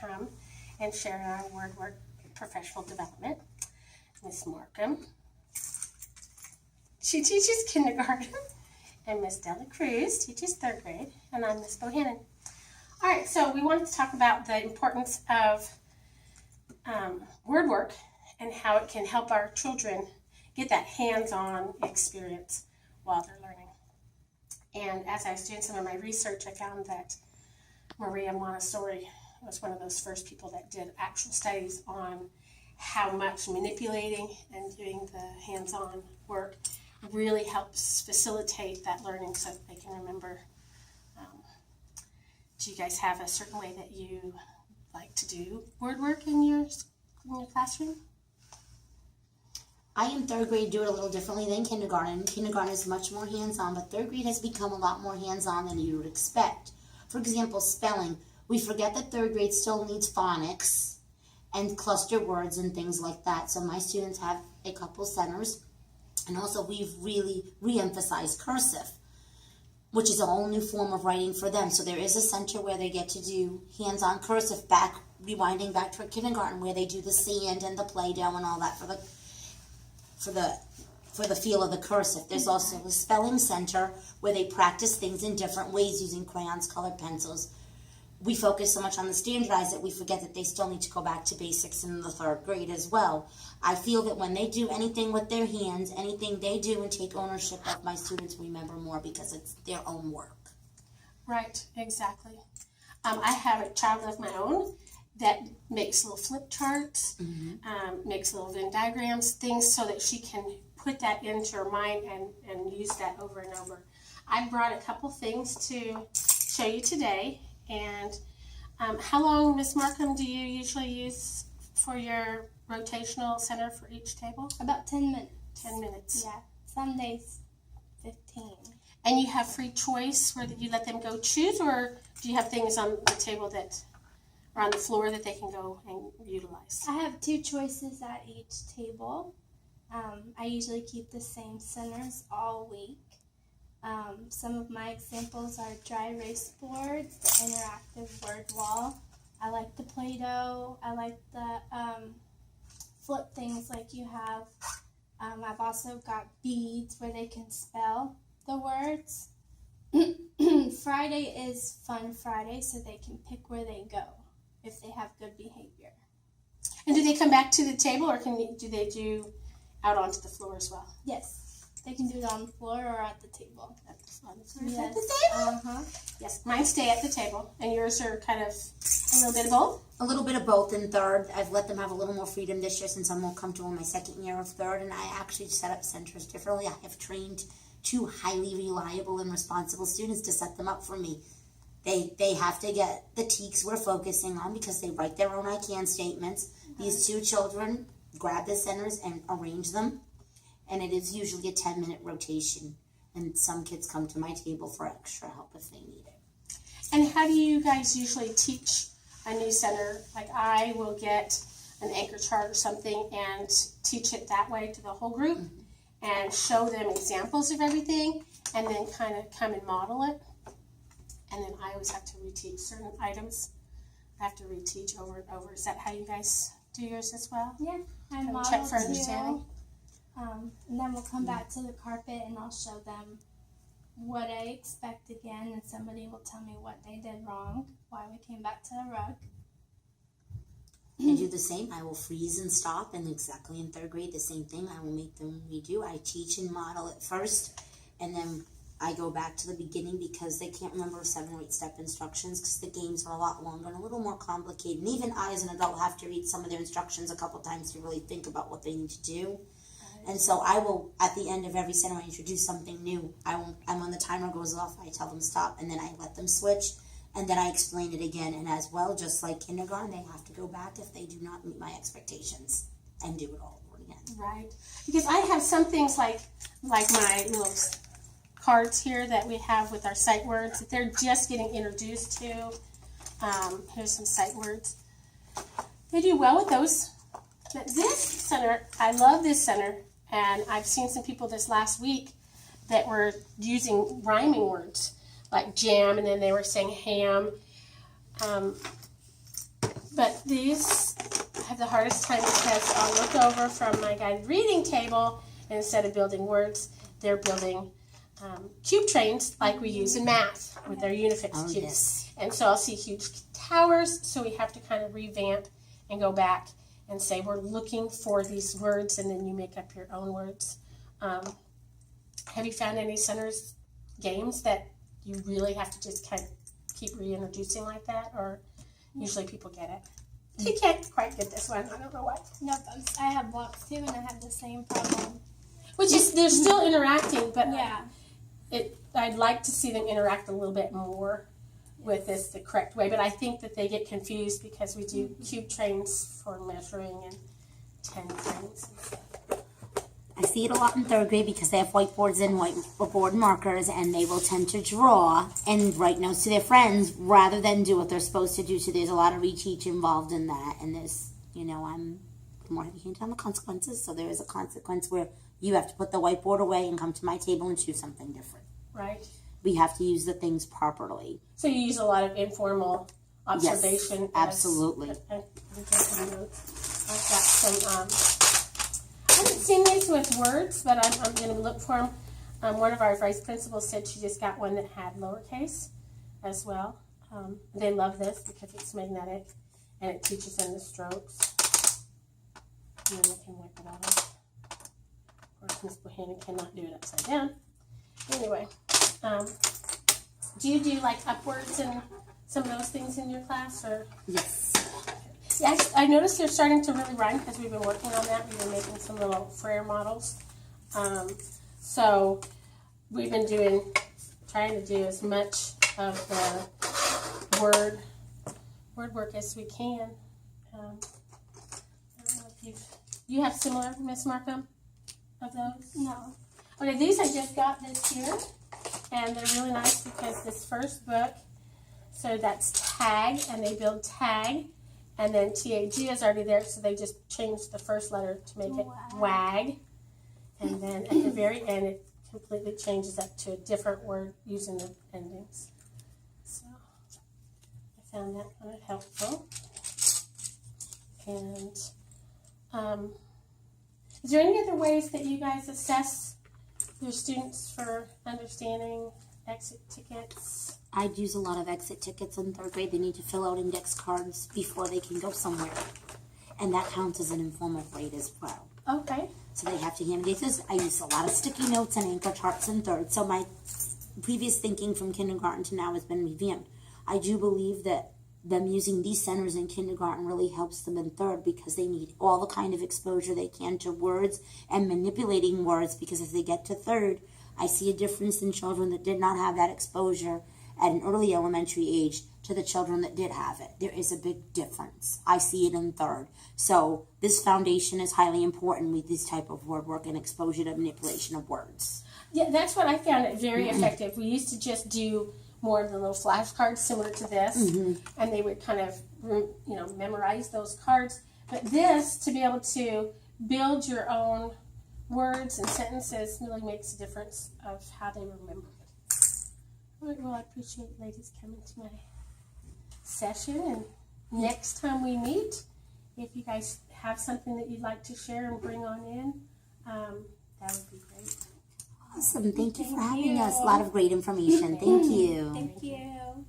come and share our WordWork professional development. Miss Markham. She teaches kindergarten, and Miss Della Cruz teaches 3rd grade, and I'm Miss Bohannon. All right, so we wanted to talk about the importance of WordWork and how it can help our children get that hands-on experience while they're learning. And as I was doing some of my research, I found that Maria Montessori was one of those first people that did actual studies on how much manipulating and doing the hands-on work really helps facilitate that learning so that they can remember. Do you guys have a certain way that you like to do word work in your classroom? I in 3rd grade do it a little differently than kindergarten. Kindergarten is much more hands-on, but 3rd grade has become a lot more hands-on than you would expect. For example, spelling. We forget that 3rd grade still needs phonics and cluster words and things like that. So my students have a couple centers, and also we've really re-emphasized cursive, which is a whole new form of writing for them. So there is a center where they get to do hands-on cursive, rewinding back to kindergarten, where they do the sand and the Play-Doh and all that for the feel of the cursive. There's also a spelling center where they practice things in different ways using crayons, colored pencils. We focus so much on the standardized that we forget that they still need to go back to basics in the 3rd grade as well. I feel that when they do anything with their hands, anything they do and take ownership of, my students remember more because it's their own work. Right, exactly. I have a child of my own that makes little flip charts, makes little Venn diagrams, things so that she can put that into her mind and use that over and over. I brought a couple things to show you today. And how long, Miss Markham, do you usually use for your rotational center for each table? About 10 minutes. 10 minutes. Yeah, some days 15. And you have free choice where you let them go choose, or do you have things on the table that are on the floor that they can go and utilize? I have 2 choices at each table. I usually keep the same centers all week. Some of my examples are dry erase board, the interactive word wall. I like the Play-Doh. I like the flip things like you have. I've also got beads where they can spell the words. Friday is Fun Friday, so they can pick where they go if they have good behavior. And do they come back to the table, or do they do out onto the floor as well? Yes. They can do it on the floor or at the table. Yes. At the table? Yes, mine stay at the table, and yours are kind of a little bit of both? A little bit of both in 3rd. I've let them have a little more freedom this year since I'm going to come to my 2nd year of 3rd, and I actually set up centers differently. I have trained 2 highly reliable and responsible students to set them up for me. They have to get the TEKS we're focusing on because they write their own I can statements. These 2 children grab the centers and arrange them. And it is usually a 10-minute rotation. And some kids come to my table for extra help if they need it. And how do you guys usually teach a new center? Like, I will get an anchor chart or something and teach it that way to the whole group and show them examples of everything and then kind of come and model it. And then I always have to reteach certain items. I have to reteach over and over. Is that how you guys do yours as well? Yeah, I Kind of model check for too. understanding? And then we'll come back to the carpet and I'll show them what I expect again, and somebody will tell me what they did wrong, why we came back to the rug. I do the same. I will freeze and stop, and exactly in 3rd grade, the same thing. I will make them redo. I teach and model it first, and then I go back to the beginning because they can't remember 7 or 8 step instructions because the games are a lot longer and a little more complicated. And even I, as an adult, have to read some of their instructions a couple times to really think about what they need to do. And so I will, at the end of every center, I introduce something new. And when the timer goes off, I tell them stop, and then I let them switch, and then I explain it again. And as well, just like kindergarten, they have to go back if they do not meet my expectations and do it all over again. Right. Because I have some things like my little cards here that we have with our sight words that they're just getting introduced to. Here's some sight words. They do well with those. But this center, I love this center. And I've seen some people this last week that were using rhyming words like jam, and then they were saying ham. But these I have the hardest time because I'll look over from my guided reading table, and instead of building words, they're building cube trains like we use in math with their Unifix Oh, cubes. yes. And so I'll see huge towers, so we have to kind of revamp and go back and say we're looking for these words, and then you make up your own words. Have you found any centers games that you really have to just kind of keep reintroducing like that, or usually people get it? You can't quite get this one. I don't know why. Nope, I have blocks too, and I have the same problem. Which is they're still interacting, but Yeah. I'd like to see them interact a little bit more with this the correct way. But I think that they get confused because we do cube trains for measuring and 10 trains and stuff. I see it a lot in third grade because they have whiteboards and whiteboard markers, and they will tend to draw and write notes to their friends rather than do what they're supposed to do. So there's a lot of reteach involved in that, and there's, I'm more heavy-handed on the consequences. So there is a consequence where you have to put the whiteboard away and come to my table and choose something different. Right. We have to use the things properly. So you use a lot of informal observation. Yes, absolutely. I've got some. I haven't seen these with words, but I'm going to look for them. One of our vice principals said she just got one that had lowercase as well. They love this because it's magnetic and it teaches them the strokes. And then they can wipe it off. Of course, Miss Bohannon cannot do it upside down. Anyway, do you do like upwards and some of those things in your class, or? Yes. Yeah, I noticed they're starting to really rhyme because we've been working on that. We've been making some little Frere models. So we've been trying to do as much of the word work as we can. I don't know if you have similar, Miss Markham, of those? No. Okay, these I just got this year, and they're really nice because this first book, so that's tag, and they build tag. And then TAG is already there, so they just changed the first letter to make it wag. And then at the very end, it completely changes up to a different word using the endings. So I found that kind of helpful. And is there any other ways that you guys assess your students for understanding exit tickets? I'd use a lot of exit tickets in third grade. They need to fill out index cards before they can go somewhere. And that counts as an informal grade as well. Okay. So they have to hand this. I use a lot of sticky notes and anchor charts in third. So my previous thinking from kindergarten to now has been revamped. I do believe that them using these centers in kindergarten really helps them in third because they need all the kind of exposure they can to words and manipulating words, because as they get to third, I see a difference in children that did not have that exposure at an early elementary age to the children that did have it. There is a big difference. I see it in third. So this foundation is highly important with this type of word work and exposure to manipulation of words. Yeah, that's what I found it very effective. We used to just do more of the little flashcards similar to this, and they would kind of, memorize those cards. But this, to be able to build your own words and sentences, really makes a difference of how they remember it. All right, well, I appreciate ladies coming to my session, and next time we meet, if you guys have something that you'd like to share and bring on in, that would be great. Awesome. Thank you for having us. A lot of great information. Thank you. Thank you.